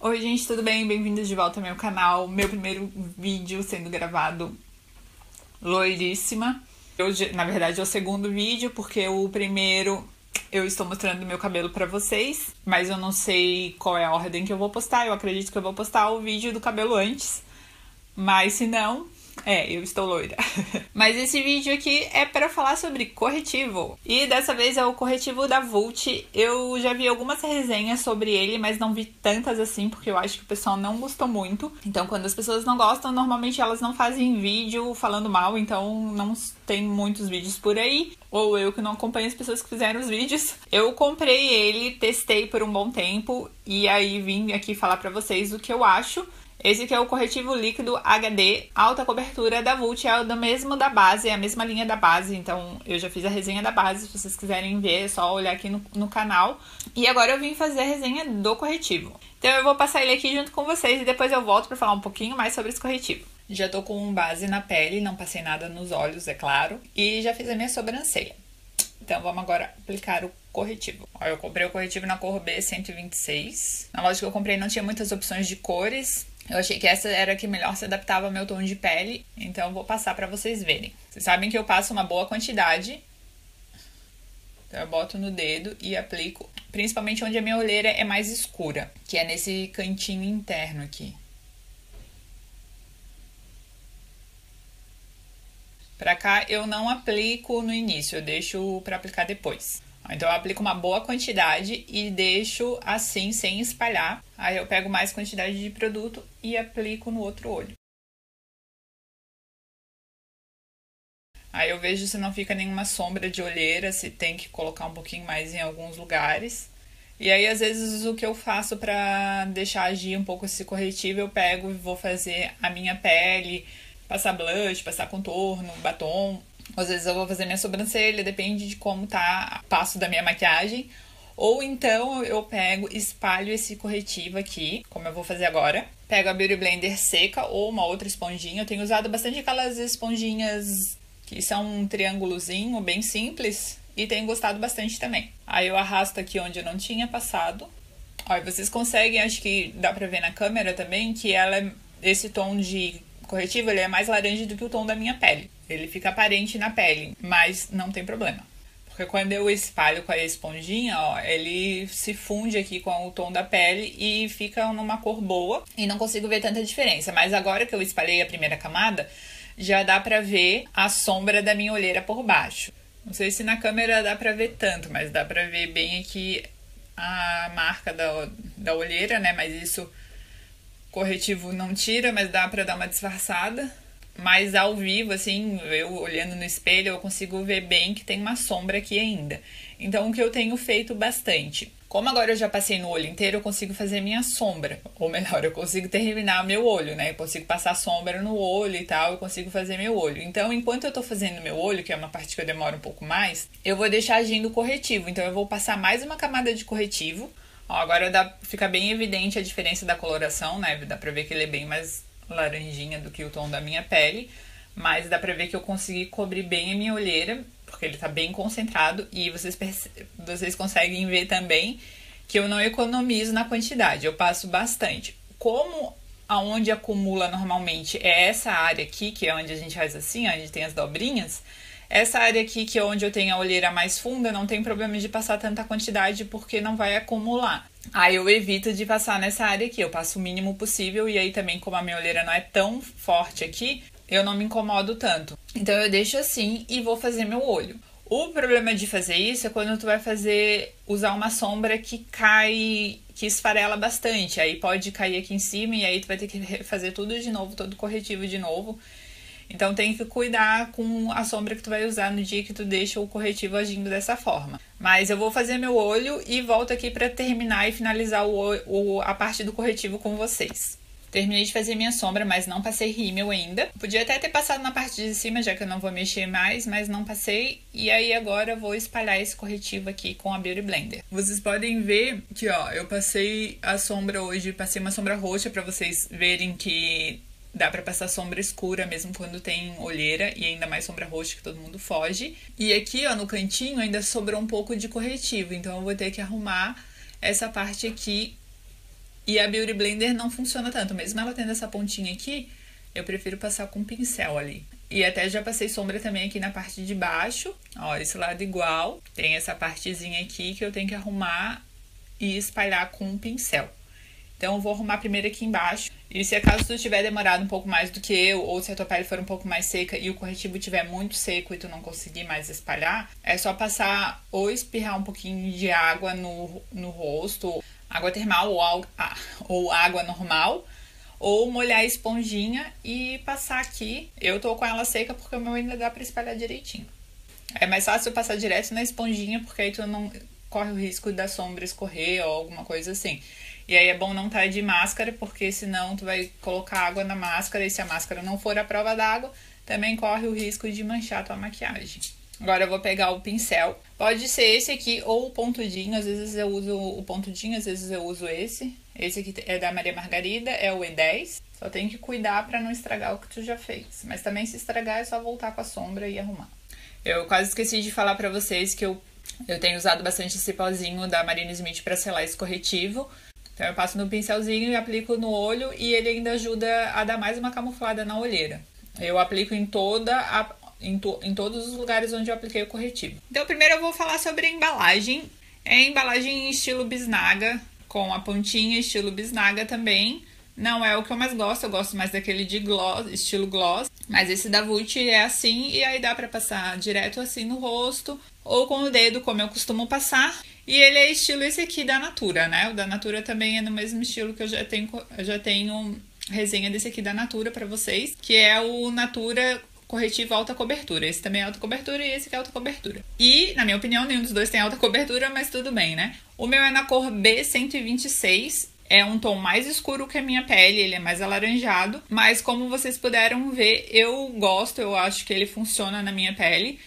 Oi gente, tudo bem? Bem-vindos de volta ao meu canal. Meu primeiro vídeo sendo gravado loiríssima. Hoje, na verdade, é o segundo vídeo, porque o primeiro eu estou mostrando meu cabelo pra vocês, mas eu não sei qual é a ordem que eu vou postar. Eu acredito que eu vou postar o vídeo do cabelo antes, mas se não... eu estou loira. Mas esse vídeo aqui é para falar sobre corretivo. E dessa vez é o corretivo da Vult. Eu já vi algumas resenhas sobre ele, mas não vi tantas assim, porque eu acho que o pessoal não gostou muito. Então, quando as pessoas não gostam, normalmente elas não fazem vídeo falando mal, então não tem muitos vídeos por aí. Ou eu que não acompanho as pessoas que fizeram os vídeos. Eu comprei ele, testei por um bom tempo, e aí vim aqui falar pra vocês o que eu acho. Esse aqui é o corretivo líquido HD alta cobertura da Vult, é o mesmo da base, é a mesma linha da base, então eu já fiz a resenha da base, se vocês quiserem ver é só olhar aqui no canal. E agora eu vim fazer a resenha do corretivo. Então eu vou passar ele aqui junto com vocês e depois eu volto para falar um pouquinho mais sobre esse corretivo. Já tô com base na pele, não passei nada nos olhos, é claro, e já fiz a minha sobrancelha. Então vamos agora aplicar o corretivo. Eu comprei o corretivo na cor B126. Na loja que eu comprei não tinha muitas opções de cores. Eu achei que essa era a que melhor se adaptava ao meu tom de pele, então eu vou passar pra vocês verem. Vocês sabem que eu passo uma boa quantidade. Então eu boto no dedo e aplico, principalmente onde a minha olheira é mais escura, que é nesse cantinho interno aqui. Pra cá eu não aplico no início, eu deixo pra aplicar depois. Então eu aplico uma boa quantidade e deixo assim, sem espalhar. Aí eu pego mais quantidade de produto e aplico no outro olho. Aí eu vejo se não fica nenhuma sombra de olheira, se tem que colocar um pouquinho mais em alguns lugares. E aí às vezes o que eu faço pra deixar agir um pouco esse corretivo, eu pego e vou fazer a minha pele, passar blush, passar contorno, batom. Às vezes eu vou fazer minha sobrancelha, depende de como tá o passo da minha maquiagem. Ou então eu pego, espalho esse corretivo aqui, como eu vou fazer agora. Pego a Beauty Blender seca ou uma outra esponjinha. Eu tenho usado bastante aquelas esponjinhas que são um triângulozinho, bem simples. E tenho gostado bastante também. Aí eu arrasto aqui onde eu não tinha passado. Olha, vocês conseguem, acho que dá pra ver na câmera também, que esse tom de corretivo ele é mais laranja do que o tom da minha pele. Ele fica aparente na pele, mas não tem problema. Porque quando eu espalho com a esponjinha, ó, ele se funde aqui com o tom da pele e fica numa cor boa e não consigo ver tanta diferença. Mas agora que eu espalhei a primeira camada, já dá pra ver a sombra da minha olheira por baixo. Não sei se na câmera dá pra ver tanto, mas dá pra ver bem aqui a marca da olheira, né? Mas isso corretivo não tira, mas dá pra dar uma disfarçada. Mas ao vivo, assim, eu olhando no espelho, eu consigo ver bem que tem uma sombra aqui ainda. Então, o que eu tenho feito bastante. Como agora eu já passei no olho inteiro, eu consigo fazer minha sombra. Ou melhor, eu consigo terminar meu olho, né? Eu consigo passar sombra no olho e tal, eu consigo fazer meu olho. Então, enquanto eu tô fazendo meu olho, que é uma parte que eu demoro um pouco mais, eu vou deixar agindo o corretivo. Então, eu vou passar mais uma camada de corretivo. Ó, agora fica bem evidente a diferença da coloração, né? Dá pra ver que ele é bem mais laranjinha do que o tom da minha pele, mas dá pra ver que eu consegui cobrir bem a minha olheira, porque ele tá bem concentrado, e vocês conseguem ver também que eu não economizo na quantidade, eu passo bastante. Como aonde acumula normalmente é essa área aqui, que é onde a gente faz assim, onde tem as dobrinhas, essa área aqui, que é onde eu tenho a olheira mais funda, não tem problema de passar tanta quantidade, porque não vai acumular. Aí eu evito de passar nessa área aqui, eu passo o mínimo possível, e aí também, como a minha olheira não é tão forte aqui, eu não me incomodo tanto. Então eu deixo assim e vou fazer meu olho. O problema de fazer isso é quando tu vai usar uma sombra que cai, que esfarela bastante. Aí pode cair aqui em cima e aí tu vai ter que fazer tudo de novo, todo corretivo de novo. Então tem que cuidar com a sombra que tu vai usar no dia que tu deixa o corretivo agindo dessa forma. Mas eu vou fazer meu olho e volto aqui pra terminar e finalizar a parte do corretivo com vocês. Terminei de fazer minha sombra, mas não passei rímel ainda. Podia até ter passado na parte de cima, já que eu não vou mexer mais, mas não passei. E aí agora eu vou espalhar esse corretivo aqui com a Beauty Blender. Vocês podem ver que, ó, eu passei a sombra hoje, passei uma sombra roxa pra vocês verem que dá pra passar sombra escura mesmo quando tem olheira, e ainda mais sombra roxa que todo mundo foge. E aqui, ó, no cantinho ainda sobrou um pouco de corretivo, então eu vou ter que arrumar essa parte aqui E a Beauty Blender não funciona tanto, mesmo ela tendo essa pontinha aqui, eu prefiro passar com pincel ali. E até já passei sombra também aqui na parte de baixo, ó, esse lado igual. Tem essa partezinha aqui que eu tenho que arrumar e espalhar com um pincel. Então eu vou arrumar primeiro aqui embaixo. E se acaso tu tiver demorado um pouco mais do que eu, ou se a tua pele for um pouco mais seca e o corretivo estiver muito seco e tu não conseguir mais espalhar, é só passar ou espirrar um pouquinho de água no rosto, água termal ou água normal, ou molhar a esponjinha e passar aqui. Eu tô com ela seca porque o meu ainda dá pra espalhar direitinho. É mais fácil passar direto na esponjinha, porque aí tu não corre o risco da sombra escorrer ou alguma coisa assim. E aí é bom não estar de máscara, porque senão tu vai colocar água na máscara e se a máscara não for à prova d'água, também corre o risco de manchar a tua maquiagem. Agora eu vou pegar o pincel. Pode ser esse aqui ou o pontudinho, às vezes eu uso o pontudinho, às vezes eu uso esse. Esse aqui é da Maria Margarida, é o E10. Só tem que cuidar pra não estragar o que tu já fez. Mas também se estragar é só voltar com a sombra e arrumar. Eu quase esqueci de falar pra vocês que eu tenho usado bastante esse pozinho da Marina Smith pra selar esse corretivo. Então eu passo no pincelzinho e aplico no olho e ele ainda ajuda a dar mais uma camuflada na olheira. Eu aplico em todos os lugares onde eu apliquei o corretivo. Então primeiro eu vou falar sobre a embalagem. É a embalagem em estilo bisnaga, com a pontinha estilo bisnaga também. Não é o que eu mais gosto, eu gosto mais daquele de gloss, estilo gloss. Mas esse da Vult é assim e aí dá pra passar direto assim no rosto ou com o dedo, como eu costumo passar. E ele é estilo esse aqui da Natura, né? O da Natura também é no mesmo estilo que eu já tenho resenha desse aqui da Natura pra vocês, que é o Natura Corretivo Alta Cobertura. Esse também é alta cobertura e esse aqui é alta cobertura. E, na minha opinião, nenhum dos dois tem alta cobertura, mas tudo bem, né? O meu é na cor B126. É um tom mais escuro que a minha pele, ele é mais alaranjado. Mas como vocês puderam ver, eu acho que ele funciona na minha pele.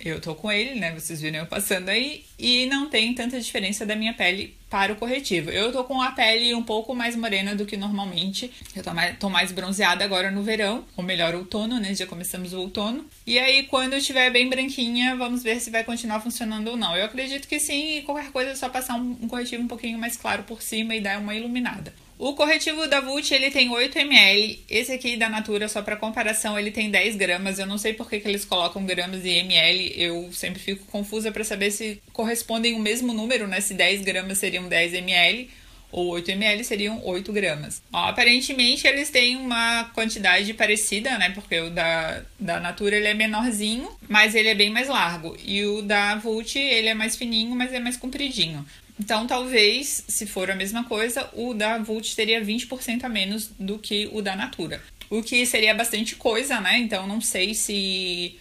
Eu tô com ele, né? Vocês viram eu passando aí. E não tem tanta diferença da minha pele para o corretivo. Eu tô com a pele um pouco mais morena do que normalmente. Eu tô mais bronzeada agora no verão. Ou melhor, outono, né? Já começamos o outono. E aí, quando eu estiver bem branquinha, vamos ver se vai continuar funcionando ou não. Eu acredito que sim. E qualquer coisa é só passar um corretivo um pouquinho mais claro por cima e dar uma iluminada. O corretivo da Vult, ele tem 8 ml. Esse aqui da Natura, só para comparação, ele tem 10 gramas. Eu não sei por que eles colocam gramas e ml. Eu sempre fico confusa para saber se correspondem o mesmo número, né? Se 10 gramas seriam 10 ml ou 8 ml seriam 8 gramas. Ó, aparentemente, eles têm uma quantidade parecida, né? Porque o da Natura, ele é menorzinho, mas ele é bem mais largo. E o da Vult, ele é mais fininho, mas é mais compridinho. Então, talvez, se for a mesma coisa, o da Vult teria 20% a menos do que o da Natura. O que seria bastante coisa, né? Então, não sei se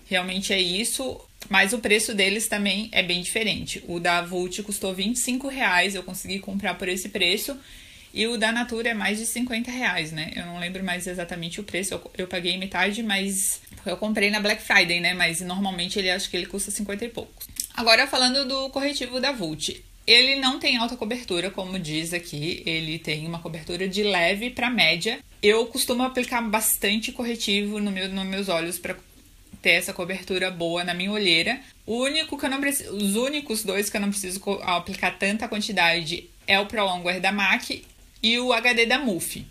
realmente é isso. Mas o preço deles também é bem diferente. O da Vult custou R$25, eu consegui comprar por esse preço. E o da Natura é mais de R$50, né? Eu não lembro mais exatamente o preço. Eu paguei metade, mas eu comprei na Black Friday, né? Mas normalmente acho que ele custa 50 e poucos. Agora, falando do corretivo da Vult. Ele não tem alta cobertura, como diz aqui. Ele tem uma cobertura de leve para média. Eu costumo aplicar bastante corretivo nos meus olhos para ter essa cobertura boa na minha olheira. Os únicos dois que eu não preciso aplicar tanta quantidade é o Pro Longwear da MAC e o HD da Mufi,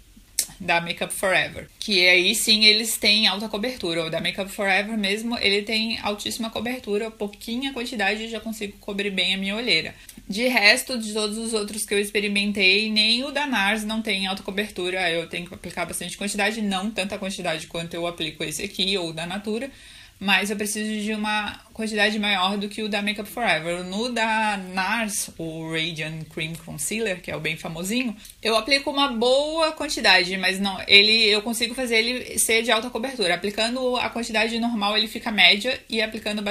da Makeup Forever. Que aí sim eles têm alta cobertura. O da Makeup Forever mesmo, ele tem altíssima cobertura, pouquinha quantidade, eu já consigo cobrir bem a minha olheira. De resto, de todos os outros que eu experimentei, nem o da NARS não tem alta cobertura. Eu tenho que aplicar bastante quantidade, não tanta quantidade quanto eu aplico esse aqui ou o da Natura, mas eu preciso de uma quantidade maior do que o da Makeup Forever. No da NARS, o Radiant Cream Concealer, que é o bem famosinho, eu aplico uma boa quantidade, mas não, eu consigo fazer ele ser de alta cobertura. Aplicando a quantidade normal, ele fica média, e aplicando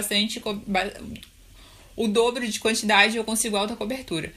o dobro de quantidade, eu consigo alta cobertura.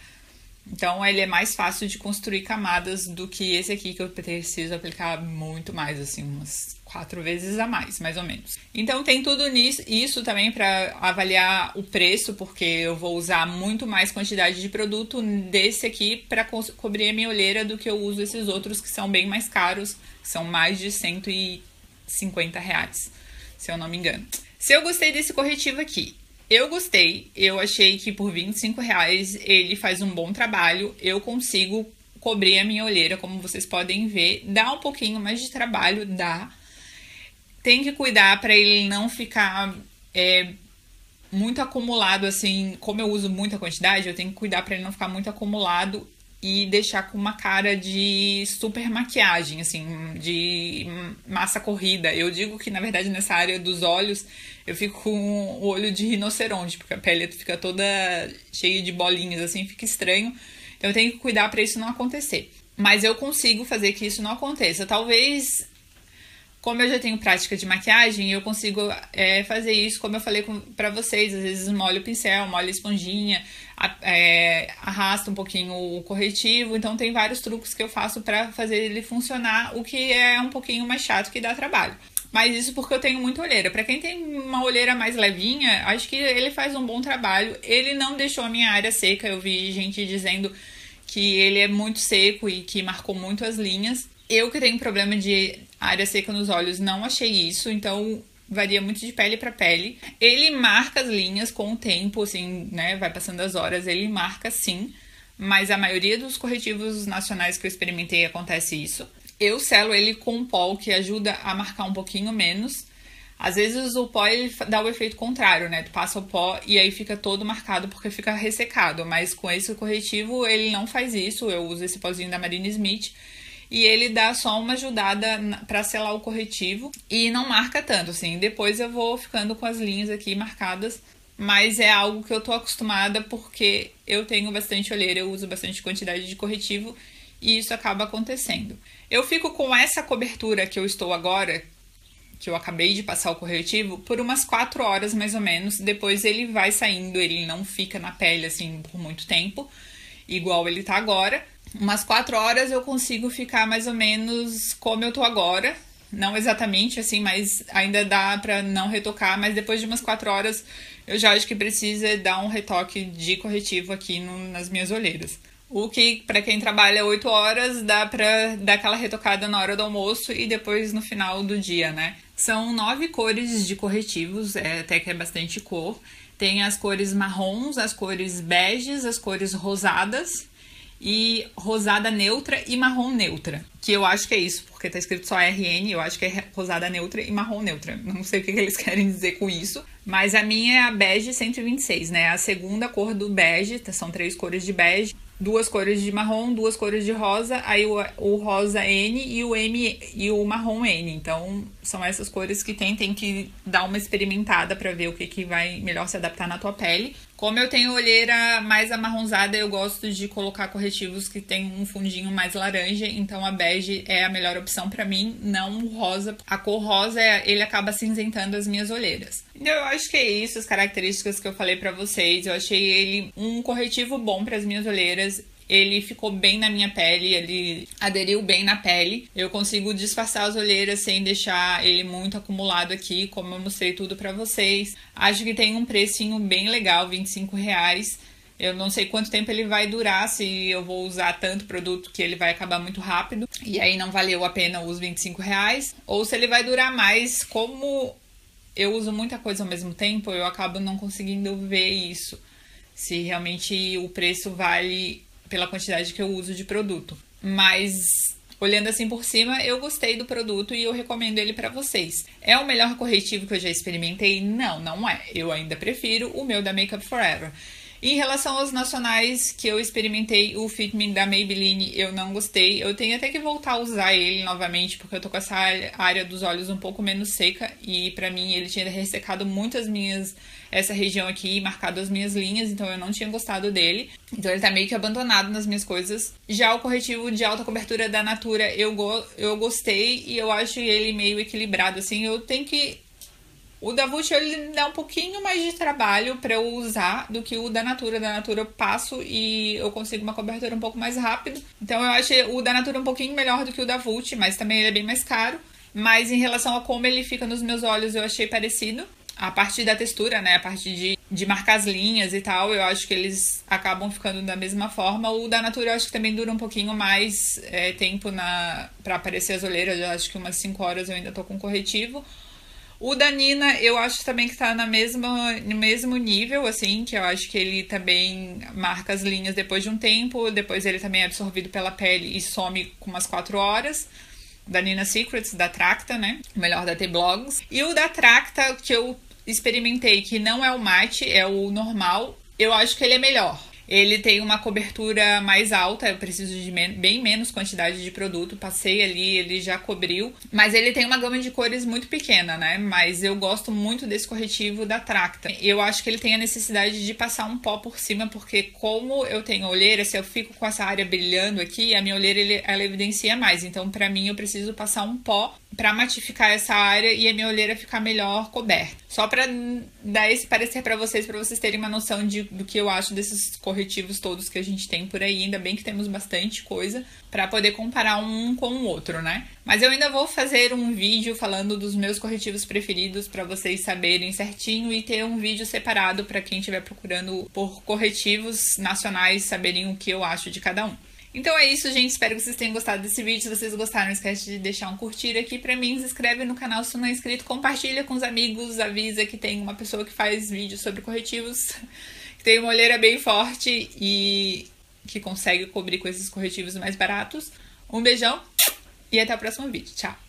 Então, ele é mais fácil de construir camadas do que esse aqui, que eu preciso aplicar muito mais, assim, umas 4 vezes a mais ou menos. Então, tem tudo isso também para avaliar o preço, porque eu vou usar muito mais quantidade de produto desse aqui para cobrir a minha olheira do que eu uso esses outros que são bem mais caros, que são mais de R$150, se eu não me engano. Se eu gostei desse corretivo aqui, eu gostei, eu achei que por R$25 ele faz um bom trabalho, eu consigo cobrir a minha olheira, como vocês podem ver. Dá um pouquinho mais de trabalho, dá. Tem que cuidar para ele não ficar muito acumulado, assim. Como eu uso muita quantidade, eu tenho que cuidar para ele não ficar muito acumulado e deixar com uma cara de super maquiagem, assim, de massa corrida. Eu digo que, na verdade, nessa área dos olhos, eu fico com o olho de rinoceronte, porque a pele fica toda cheia de bolinhas, assim, fica estranho. Então eu tenho que cuidar para isso não acontecer. Mas eu consigo fazer que isso não aconteça. Talvez, como eu já tenho prática de maquiagem, eu consigo fazer isso, como eu falei pra vocês. Às vezes molho o pincel, molho a esponjinha, arrasta um pouquinho o corretivo. Então tem vários truques que eu faço pra fazer ele funcionar, o que é um pouquinho mais chato, que dá trabalho. Mas isso porque eu tenho muita olheira. Pra quem tem uma olheira mais levinha, acho que ele faz um bom trabalho. Ele não deixou a minha área seca. Eu vi gente dizendo que ele é muito seco e que marcou muito as linhas. Eu que tenho problema de área seca nos olhos, não achei isso, então varia muito de pele para pele. Ele marca as linhas com o tempo, assim, né, vai passando as horas, ele marca sim, mas a maioria dos corretivos nacionais que eu experimentei acontece isso. Eu selo ele com um pó, que ajuda a marcar um pouquinho menos. Às vezes o pó ele dá o efeito contrário, né? Tu passa o pó e aí fica todo marcado porque fica ressecado, mas com esse corretivo ele não faz isso. Eu uso esse pozinho da Marina Smith e ele dá só uma ajudada pra selar o corretivo e não marca tanto, assim. Depois eu vou ficando com as linhas aqui marcadas, mas é algo que eu tô acostumada porque eu tenho bastante olheira, eu uso bastante quantidade de corretivo e isso acaba acontecendo. Eu fico com essa cobertura que eu estou agora, que eu acabei de passar o corretivo, por umas 4 horas mais ou menos. Depois ele vai saindo, ele não fica na pele assim por muito tempo, igual ele tá agora. Umas 4 horas eu consigo ficar mais ou menos como eu tô agora. Não exatamente assim, mas ainda dá pra não retocar. Mas depois de umas 4 horas eu já acho que precisa dar um retoque de corretivo aqui nas minhas olheiras. O que, pra quem trabalha 8 horas, dá pra dar aquela retocada na hora do almoço e depois no final do dia, né? São 9 cores de corretivos, até que é bastante cor. Tem as cores marrons, as cores beges, as cores rosadas e rosada neutra e marrom neutra. Que eu acho que é isso, porque tá escrito só RN, eu acho que é rosada neutra e marrom neutra. Não sei o que eles querem dizer com isso. Mas a minha é a bege 126, né? A segunda cor do bege, são 3 cores de bege. 2 cores de marrom, 2 cores de rosa, aí o rosa N e o M e o marrom N. Então, são essas cores que tem que dar uma experimentada pra ver o que vai melhor se adaptar na tua pele. Como eu tenho olheira mais amarronzada, eu gosto de colocar corretivos que tem um fundinho mais laranja, então a bege é a melhor opção pra mim, não o rosa. A cor rosa, ele acaba cinzentando as minhas olheiras. Então, eu acho que é isso, as características que eu falei pra vocês. Eu achei ele um corretivo bom pras minhas olheiras. Ele ficou bem na minha pele, ele aderiu bem na pele. Eu consigo disfarçar as olheiras sem deixar ele muito acumulado aqui, como eu mostrei tudo pra vocês. Acho que tem um precinho bem legal, R$25. Eu não sei quanto tempo ele vai durar, se eu vou usar tanto produto que ele vai acabar muito rápido. E aí não valeu a pena os R$25. Ou se ele vai durar mais, como eu uso muita coisa ao mesmo tempo, eu acabo não conseguindo ver isso. Se realmente o preço vale pela quantidade que eu uso de produto. Mas, olhando assim por cima, eu gostei do produto e eu recomendo ele pra vocês. É o melhor corretivo que eu já experimentei? Não, não é. Eu ainda prefiro o meu da Makeup Forever. Em relação aos nacionais que eu experimentei, o Fit Me da Maybelline, eu não gostei. Eu tenho até que voltar a usar ele novamente, porque eu tô com essa área dos olhos um pouco menos seca. E pra mim ele tinha ressecado muito essa região aqui, marcado as minhas linhas, então eu não tinha gostado dele. Então ele tá meio que abandonado nas minhas coisas. Já o corretivo de alta cobertura da Natura, eu gostei e eu acho ele meio equilibrado, assim. Eu tenho que... O da Vult, ele dá um pouquinho mais de trabalho pra eu usar do que o da Natura. Da Natura eu passo e eu consigo uma cobertura um pouco mais rápido. Então eu achei o da Natura um pouquinho melhor do que o da Vult, mas também ele é bem mais caro. Mas em relação a como ele fica nos meus olhos, eu achei parecido. A parte da textura, né, a parte de marcar as linhas e tal, eu acho que eles acabam ficando da mesma forma. O da Natura eu acho que também dura um pouquinho mais tempo pra aparecer as olheiras. Eu acho que umas 5 horas eu ainda tô com corretivo. O da Nina, eu acho também que tá no mesmo nível, assim, que eu acho que ele também marca as linhas depois de um tempo, depois ele também é absorvido pela pele e some com umas 4 horas. Da Nina Secrets, da Tracta, né? O melhor da T-Blogs. E o da Tracta, que eu experimentei, que não é o mate, é o normal, eu acho que ele é melhor. Ele tem uma cobertura mais alta, eu preciso de bem menos quantidade de produto. Passei ali, ele já cobriu. Mas ele tem uma gama de cores muito pequena, né? Mas eu gosto muito desse corretivo da Tracta. Eu acho que ele tem a necessidade de passar um pó por cima, porque como eu tenho olheira, se eu fico com essa área brilhando aqui, a minha olheira ela evidencia mais. Então, pra mim, eu preciso passar um pó pra matificar essa área e a minha olheira ficar melhor coberta. Só pra dar esse parecer pra vocês terem uma noção do que eu acho desses corretivos todos que a gente tem por aí. Ainda bem que temos bastante coisa pra poder comparar um com o outro, né? Mas eu ainda vou fazer um vídeo falando dos meus corretivos preferidos pra vocês saberem certinho e ter um vídeo separado pra quem estiver procurando por corretivos nacionais saberem o que eu acho de cada um. Então é isso, gente. Espero que vocês tenham gostado desse vídeo. Se vocês gostaram, não esquece de deixar um curtir aqui pra mim. Se inscreve no canal se não é inscrito. Compartilha com os amigos. Avisa que tem uma pessoa que faz vídeos sobre corretivos. Que tem uma olheira bem forte e que consegue cobrir com esses corretivos mais baratos. Um beijão e até o próximo vídeo. Tchau!